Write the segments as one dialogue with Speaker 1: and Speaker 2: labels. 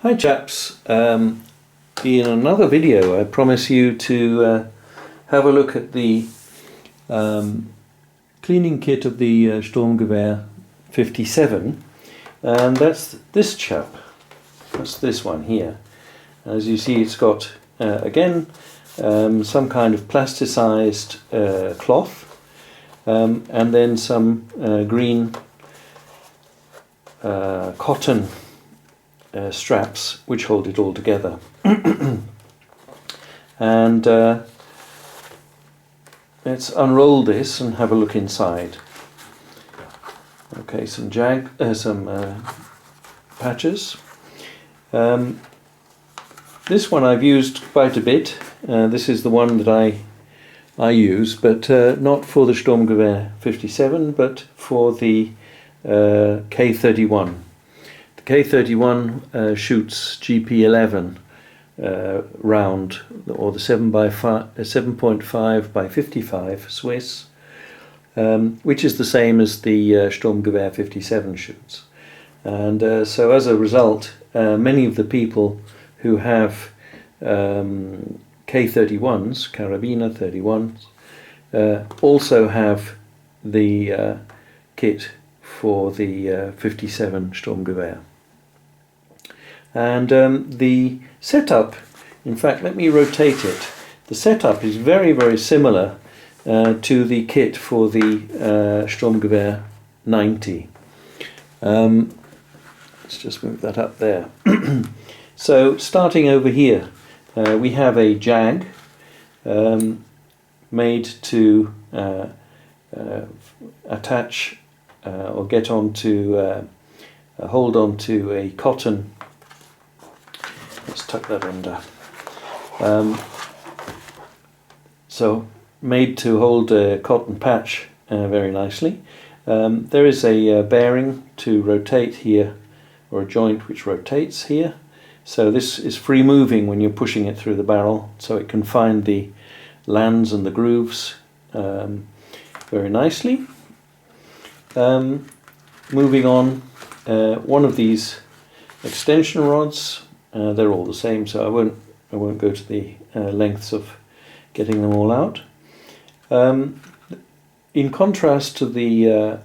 Speaker 1: Hi chaps, in another video I promise you to have a look at the cleaning kit of the Stgw 57, and that's this chap, that's this one here. As you see, it's got again some kind of plasticized cloth and then some green cotton straps which hold it all together. And let's unroll this and have a look inside. Okay, some patches. This one I've used quite a bit. This is the one that I use, but not for the Stgw 57, but for the K31. K31 shoots GP11 round, or the 7.5 by 55 Swiss, which is the same as the Stgw 57 shoots. And so as a result, many of the people who have K31s, Carabiner 31s, also have the kit for the 57 Stgw. And the setup, in fact, let me rotate it. The setup is very, very similar to the kit for the Stgw 90. Let's just move that up there. So starting over here, we have a jag made to attach or get onto, hold on to a cotton. Let's tuck that under. So made to hold a cotton patch very nicely. There is a bearing to rotate here, or a joint which rotates here. So this is free moving when you're pushing it through the barrel, so it can find the lands and the grooves very nicely. Moving on, one of these extension rods. They're all the same, so I won't go to the lengths of getting them all out. In contrast to the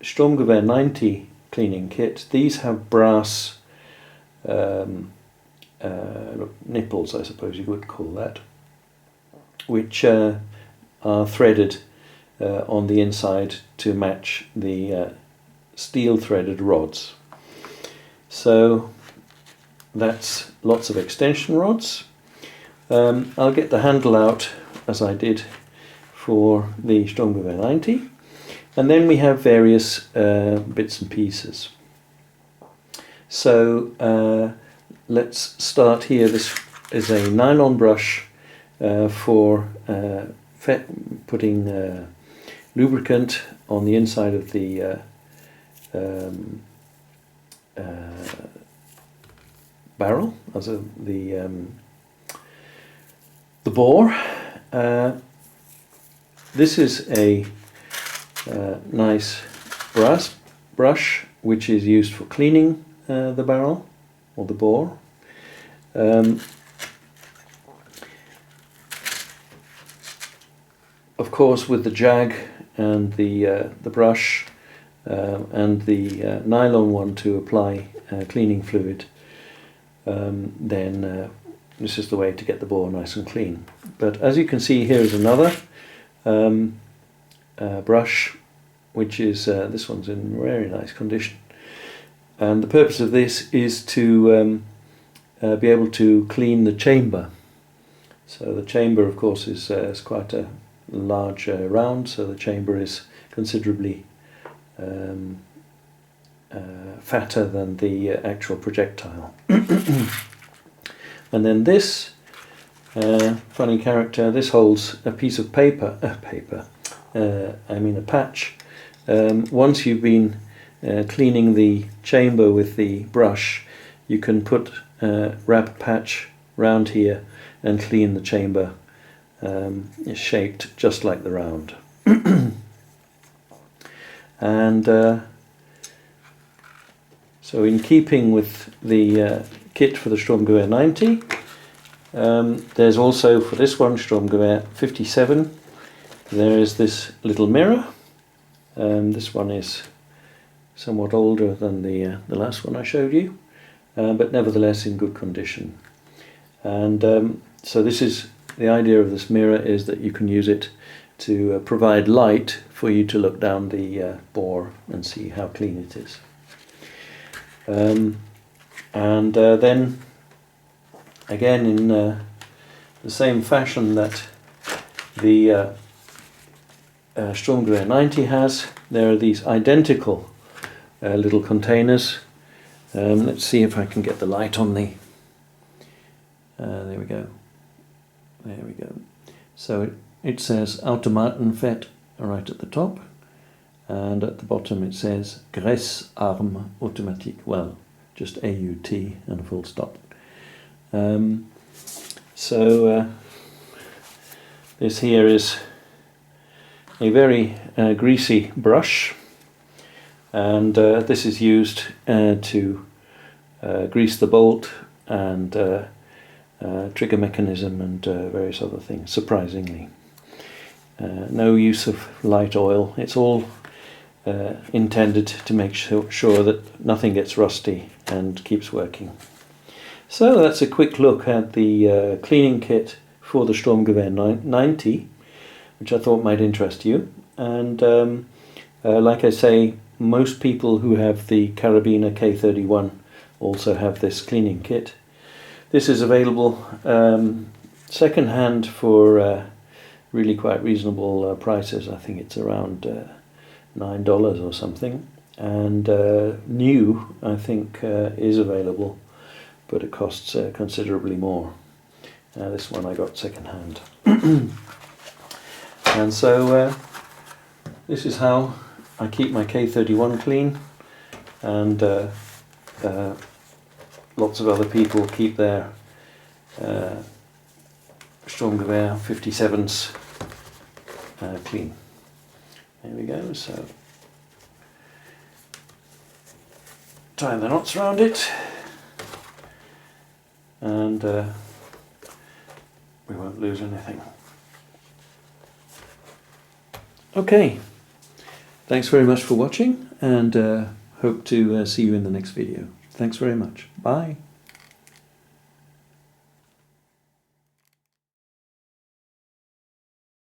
Speaker 1: Stgw 90 cleaning kit, these have brass nipples, I suppose you would call that, which are threaded on the inside to match the steel threaded rods. So that's lots of extension rods. I'll get the handle out as I did for the Stgw 90, and then we have various bits and pieces. So let's start here. This is a nylon brush for putting lubricant on the inside of the barrel, as the bore. This is a nice brass brush which is used for cleaning the barrel or the bore. Of course, with the jag and the brush and the nylon one to apply cleaning fluid, then this is the way to get the bore nice and clean. But as you can see, here is another brush, which is this one's in very nice condition, and the purpose of this is to be able to clean the chamber. So the chamber, of course, is quite a large round, so the chamber is considerably fatter than the actual projectile. And then this funny character, this holds a piece of paper, a patch. Once you've been cleaning the chamber with the brush, you can wrap a patch round here and clean the chamber. It's shaped just like the round. And So in keeping with the kit for the Stgw 90, there's also for this one, Stgw 57, there is this little mirror. This one is somewhat older than the last one I showed you, but nevertheless in good condition. And so this is the idea of this mirror, is that you can use it to provide light for you to look down the bore and see how clean it is. Then again, in the same fashion that the Stgw 90 has, there are these identical little containers. Let's see if I can get the light on the... there we go. There we go. So it says Automatenvet right at the top, and at the bottom it says Graissarm Automatique. Well, just AUT and a full stop. This here is a very greasy brush, and this is used to grease the bolt and trigger mechanism and various other things, surprisingly. No use of light oil. It's all intended to make sure that nothing gets rusty and keeps working. So that's a quick look at the cleaning kit for the Stgw 90, which I thought might interest you. And like I say, most people who have the Carabiner K31 also have this cleaning kit. This is available second hand for really quite reasonable prices. I think it's around $9 or something. And new, I think, is available, but it costs considerably more. This one I got second hand. And so this is how I keep my K31 clean, and lots of other people keep their Stgw 57s clean. There we go. So tie the knots around it, and we won't lose anything. Okay, thanks very much for watching, and hope to see you in the next video. Thanks very much. Bye.